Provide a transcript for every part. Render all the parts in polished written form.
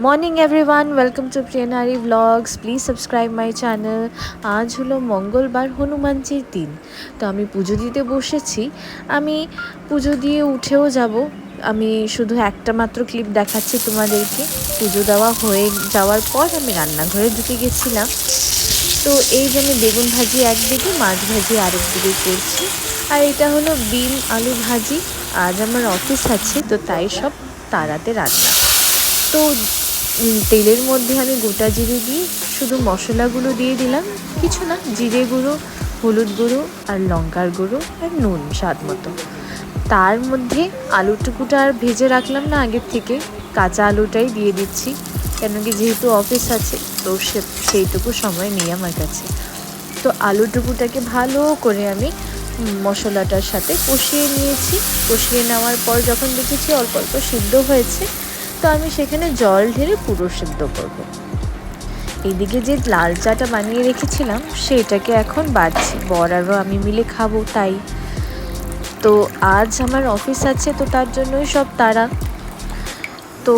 Morning everyone, welcome to Priyanari vlogs. Please subscribe my channel. আজ হলো মঙ্গলবার, হনুমানজির দিন। তো আমি পুজো দিতে বসেছি। আমি পুজো দিয়ে উঠেও যাব। আমি শুধু একটা মাত্র ক্লিপ দেখাচ্ছি তোমাদেরকে। পুজো দেওয়া হয়ে যাওয়ার পর আমি রান্নাঘরে ঢুকে গেছিলাম। তো এই যে আমি বেগুন ভাজি একদিকে, মাছ ভাজি আরেক দিকে করছি। আর এটা হলো বিন আলু ভাজি। আজ আমার অফিস আছে, তো তাই সব তাড়াতে রান্না। তো তেলের মধ্যে আমি গোটা জিরে দিয়ে শুধু মশলাগুলো দিয়ে দিলাম, কিছু না, জিরে গুঁড়ো, হলুদ গুঁড়ো আর লঙ্কার গুঁড়ো আর নুন স্বাদ মতো। তার মধ্যে আলুটুকুটা আর ভেজে রাখলাম না আগের থেকে, কাঁচা আলুটাই দিয়ে দিচ্ছি, কেন কি যেহেতু অফিস আছে তো সেইটুকু সময় নেই আমার কাছে। তো আলুটুকুটাকে ভালো করে আমি মশলাটার সাথে কষিয়ে নিয়েছি। কষিয়ে নেওয়ার পর যখন দেখেছি অল্প অল্প সিদ্ধ হয়েছে, তো আমি সেখানে জল ঢেলে পুরো সিদ্ধ করব। এদিকে যে লাল চাটা বানিয়ে রেখেছিলাম সেটাকে এখন বাড়ছি, বর আরও আমি মিলে খাবো তাই। তো আজ আমার অফিস আছে, তো তার জন্যই সব তাড়া। তো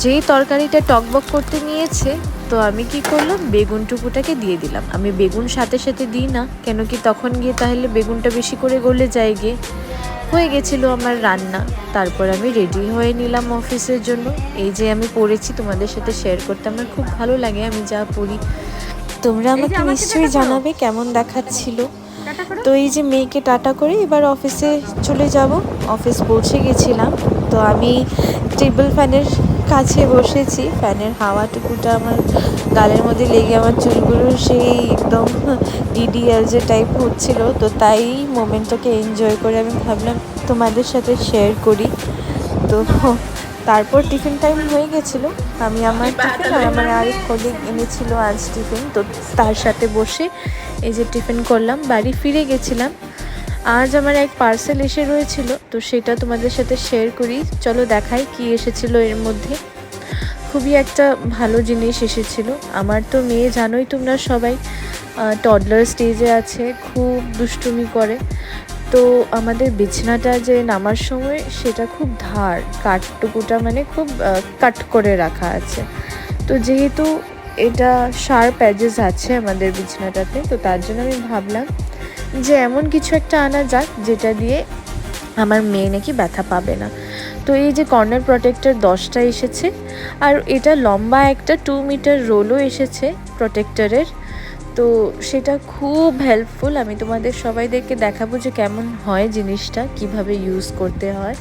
যেই তরকারিটা টকবক করতে নিয়েছে, তো আমি কি করলাম, বেগুন টুকুটাকে দিয়ে দিলাম। আমি বেগুন সাথে সাথে দিই না, কেন কি তখন গিয়ে তাহলে বেগুনটা বেশি করে গলে যায় গিয়ে। হয়ে গেছিলো আমার রান্না। তারপর আমি রেডি হয়ে নিলাম অফিসের জন্য। এই যে আমি পড়েছি, তোমাদের সাথে শেয়ার করতে আমার খুব ভালো লাগে আমি যা পড়ি। তোমরা আমাকে নিশ্চয়ই জানাবে কেমন দেখাচ্ছিল। তো এই যে মেয়েকে টাটা করে এবার অফিসে চলে যাব। অফিস পৌঁছে গেছিলাম। তো আমি টেবিল ফ্যানের কাছে বসেছি। ফ্যানের হাওয়াটুকুটা আমার গালের মধ্যে লেগে আমার চুলগুলো সেই একদম ডিডিএলজে টাইপ হচ্ছিল। তো তাই মোমেন্টটাকে এনজয় করে আমি ভাবলাম তোমাদের সাথে শেয়ার করি। তো তারপর টিফিন টাইম হয়ে গেছিলো। আমি আমার টিফিন আর আমার আরেক কলিগ এনেছিল আজ টিফিন, তো তার সাথে বসে এই যে টিফিন করলাম। বাড়ি ফিরে গেছিলাম। আজ আমার এক পার্সেল এসে রয়েছিল, তো সেটা তোমাদের সাথে শেয়ার করি। চলো দেখাই কি এসেছিল এর মধ্যে। খুবই একটা ভালো জিনিস এসেছিল। আমার তো মেয়ে জানোই তোমরা সবাই, টডলার স্টেজে আছে, খুব দুষ্টুমি করে। তো আমাদের বিছানাটা যে নামার সময় সেটা খুব ধার, কাঠটুকুটা মানে খুব কাট করে রাখা আছে। তো যেহেতু এটা শার্প এজেস আছে আমাদের বিছানাটাতে, তো তার জন্য আমি ভাবলাম যে এমন কিছু একটা আনা যাক যেটা দিয়ে আমার মেয়ে নাকি ব্যথা পাবে না। তো এই যে কর্নার প্রোটেক্টর 10টা এসেছে, আর এটা লম্বা একটা 2 মিটার রোলও এসেছে প্রোটেক্টরের। তো সেটা খুব হেল্পফুল। আমি তোমাদের সবাইদেরকে দেখাবো যে কেমন হয় জিনিসটা, কিভাবে ইউজ করতে হয়।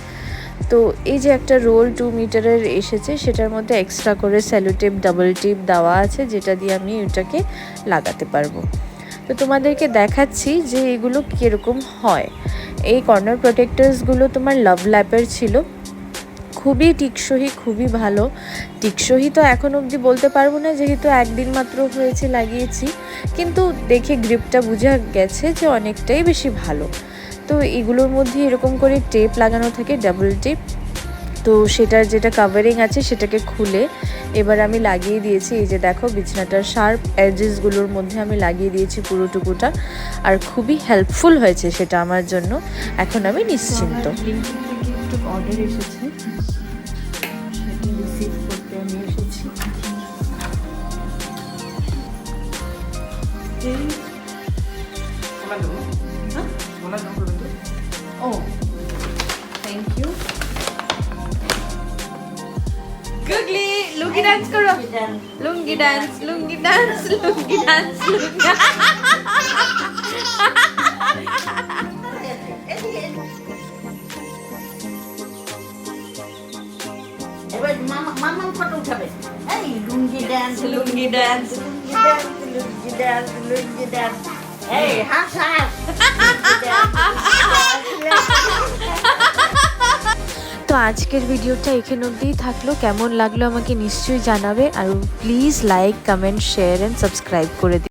তো এই যে একটা রোল 2 মিটারের এসেছে, সেটার মধ্যে এক্সট্রা করে সেলোটেপ, ডাবল টিপ দেওয়া আছে, যেটা দিয়ে আমি এটাকে লাগাতে পারবো। তো তোমাদেরকে দেখাচ্ছি যে এগুলো কীরকম হয়। এই কর্নার প্রোটেক্টার্সগুলো তোমার লাভ ল্যাপের ছিল, খুবই টিকসই, খুবই ভালো। টিকসই তো এখন অবধি বলতে পারবো না, যেহেতু একদিন মাত্র হয়েছে লাগিয়েছি, কিন্তু দেখে গ্রিপটা বোঝা গেছে যে অনেকটাই বেশি ভালো। তো এগুলোর মধ্যে এরকম করে টেপ লাগানো থাকে, ডাবল টেপ। তো সেটার যেটা কাভারিং আছে সেটাকে খুলে এবার আমি লাগিয়ে দিয়েছি। এই যে দেখো, বিছানাটার শার্প এজেসগুলোর মধ্যে আমি লাগিয়ে দিয়েছি পুরোটুকুটা, আর খুবই হেল্পফুল হয়েছে সেটা আমার জন্য। এখন আমি নিশ্চিন্ত। অর্ডার এসেছে, সেটা রিসিভ করতে আমি এসেছি। ও থ্যাংক ইউ। গুগলি লুঙ্গি ডান্স করো, lungi dance, lungi dance, lungi dance, lungi. এবার মামা ফটো উঠাবে। এই lungi dance, lungi dance, lungi dance, lungi dance, lungi dance. এই হাস হাস। তো আজকের ভিডিওটা এখানে অবধিই থাকলো। কেমন লাগলো আমাকে নিশ্চয়ই জানাবে, আর please like, comment, share and subscribe করে দিও।